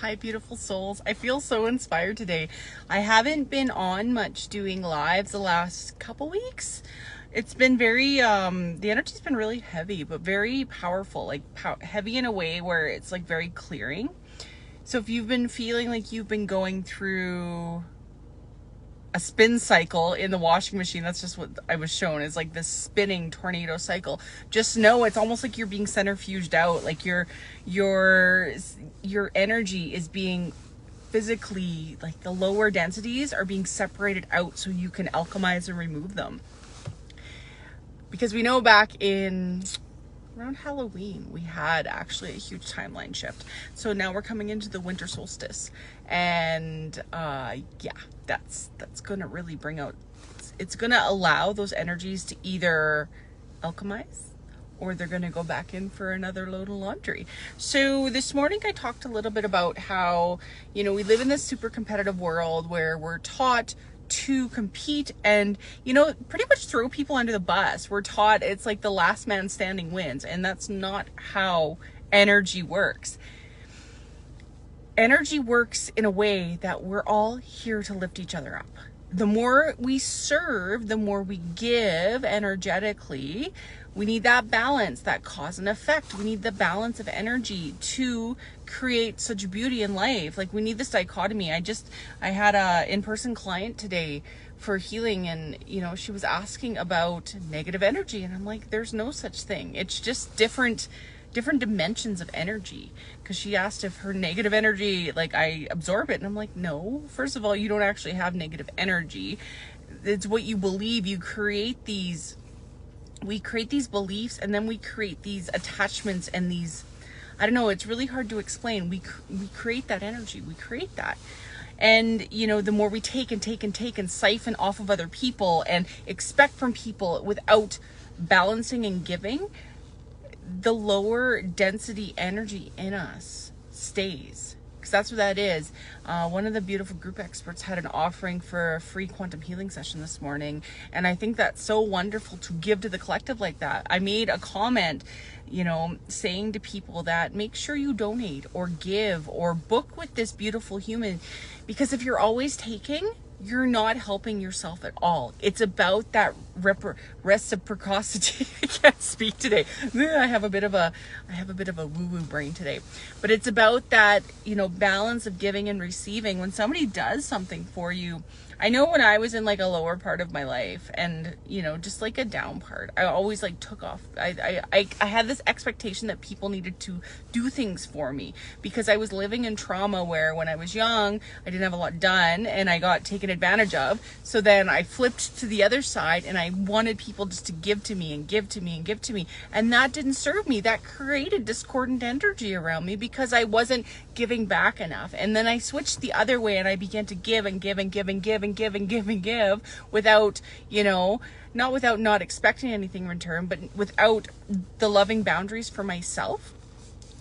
Hi, beautiful souls. I feel so inspired today. I haven't been on much doing lives the last couple weeks. It's been very, the energy's been really heavy, but very powerful, like heavy in a way where it's like very clearing. So if you've been feeling like you've been going through a spin cycle in the washing machine, that's just what I was shown, is like this spinning tornado cycle. Just know it's almost like you're being centrifuged out, like your energy is being physically, like the lower densities are being separated out so you can alchemize and remove them. Because we know back in around Halloween, we had actually a huge timeline shift. So now we're coming into the winter solstice, and yeah, that's gonna really bring out, it's gonna allow those energies to either alchemize or they're gonna go back in for another load of laundry. So this morning I talked a little bit about how, we live in this super competitive world where we're taught to compete and, pretty much throw people under the bus. We're taught it's like the last man standing wins, and that's not how energy works. Energy works in a way that we're all here to lift each other up. The more we serve, the more we give energetically. We need that balance, that cause and effect. We need the balance of energy to create such beauty in life. Like, we need this dichotomy. I had a in-person client today for healing, and she was asking about negative energy, and I'm like, there's no such thing. It's just different dimensions of energy. Because she asked if her negative energy, like, I absorb it, and I'm like, no. First of all, you don't actually have negative energy. It's what you believe. We create these beliefs, and then we create these attachments and these, I don't know, it's really hard to explain. We create that energy. We create that. And, the more we take and siphon off of other people and expect from people without balancing and giving, the lower density energy in us stays. Because that's what that is. One of the beautiful group experts had an offering for a free quantum healing session this morning. And I think that's so wonderful to give to the collective like that. I made a comment, saying to people that make sure you donate or give or book with this beautiful human. Because if you're always taking, you're not helping yourself at all. It's about that reciprocity. I can't speak today. I have a bit of a woo-woo brain today. But it's about that, balance of giving and receiving. When somebody does something for you, I know when I was in like a lower part of my life and, just like a down part, I always like took off. I had this expectation that people needed to do things for me because I was living in trauma where when I was young, I didn't have a lot done and I got taken advantage of. So then I flipped to the other side and I wanted people just to give to me and give to me and give to me. And that didn't serve me. That created discordant energy around me because I wasn't giving back enough. And then I switched the other way and I began to give and give and give and give and give and give and give without, not without not expecting anything in return, but without the loving boundaries for myself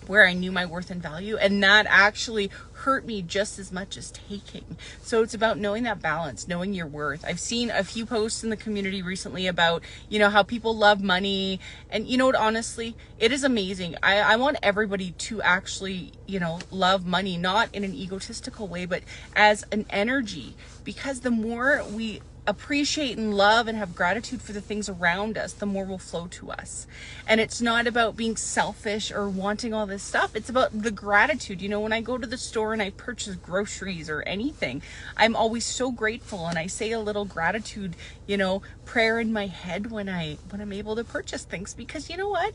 where I knew my worth and value. And that actually hurt me just as much as taking. So it's about knowing that balance, knowing your worth. I've seen a few posts in the community recently about, how people love money. And you know what, honestly, it is amazing. I want everybody to actually, love money, not in an egotistical way, but as an energy. Because the more we appreciate and love and have gratitude for the things around us, the more will flow to us. And it's not about being selfish or wanting all this stuff. It's about the gratitude. When I go to the store and I purchase groceries or anything, I'm always so grateful, and I say a little gratitude, prayer in my head when I'm able to purchase things, because you know what?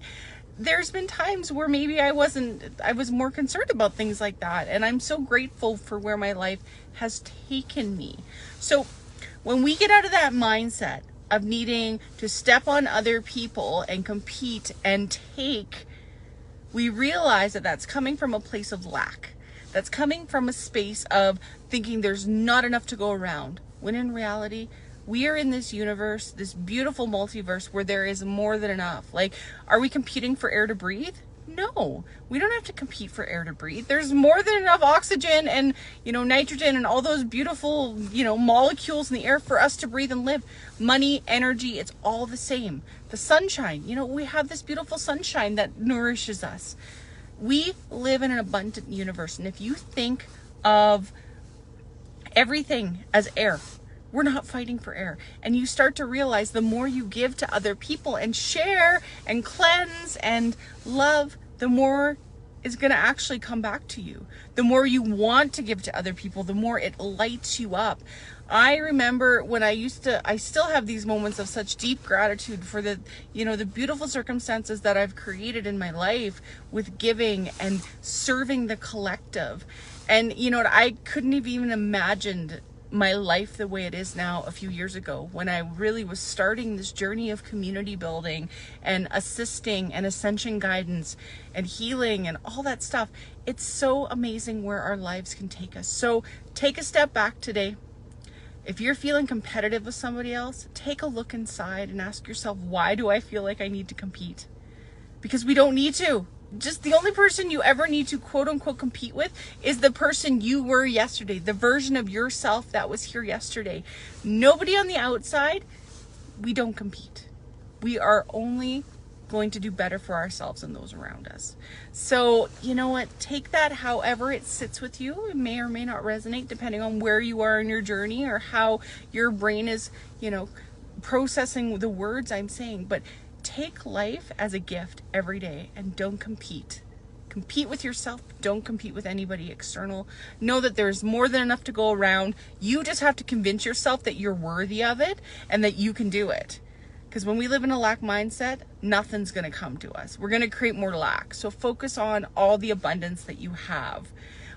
There's been times where maybe I was more concerned about things like that. And I'm so grateful for where my life has taken me. So when we get out of that mindset of needing to step on other people and compete and take, we realize that that's coming from a place of lack. That's coming from a space of thinking there's not enough to go around. When in reality, we are in this universe, this beautiful multiverse where there is more than enough. Like, are we competing for air to breathe? No, we don't have to compete for air to breathe. There's more than enough oxygen and, nitrogen and all those beautiful, molecules in the air for us to breathe and live. Money, energy, it's all the same. The sunshine, we have this beautiful sunshine that nourishes us. We live in an abundant universe. And if you think of everything as air, we're not fighting for air. And you start to realize the more you give to other people and share and cleanse and love, the more is going to actually come back to you. The more you want to give to other people, the more it lights you up. I remember when I still have these moments of such deep gratitude for the beautiful circumstances that I've created in my life with giving and serving the collective. And I couldn't have even imagined my life the way it is now a few years ago, when I really was starting this journey of community building and assisting and ascension guidance and healing and all that stuff. It's so amazing where our lives can take us. So take a step back today. If you're feeling competitive with somebody else, take a look inside and ask yourself, why do I feel like I need to compete? Because we don't need to. Just the only person you ever need to quote unquote compete with is the person you were yesterday, the version of yourself that was here yesterday. Nobody on the outside. We don't compete. We are only going to do better for ourselves and those around us. So you know what, take that however it sits with you. It may or may not resonate depending on where you are in your journey or how your brain is processing the words I'm saying. But take life as a gift every day and don't compete. Compete with yourself. Don't compete with anybody external. Know that there's more than enough to go around. You just have to convince yourself that you're worthy of it and that you can do it. Because when we live in a lack mindset, nothing's going to come to us. We're going to create more lack. So focus on all the abundance that you have.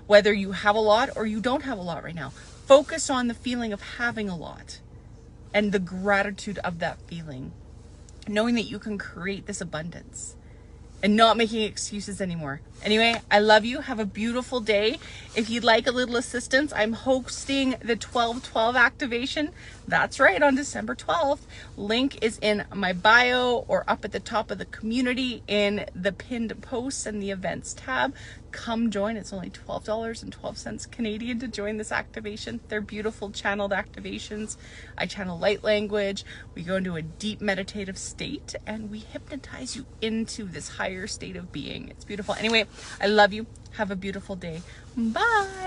Whether you have a lot or you don't have a lot right now. Focus on the feeling of having a lot and the gratitude of that feeling. Knowing that you can create this abundance and not making excuses anymore. Anyway, I love you. Have a beautiful day. If you'd like a little assistance, I'm hosting the 12/12 activation. That's right, on December 12th. Link is in my bio or up at the top of the community in the pinned posts and the events tab. Come join. It's only $12.12 Canadian to join this activation. They're beautiful channeled activations. I channel light language. We go into a deep meditative state and we hypnotize you into this higher state of being. It's beautiful. Anyway, I love you. Have a beautiful day. Bye.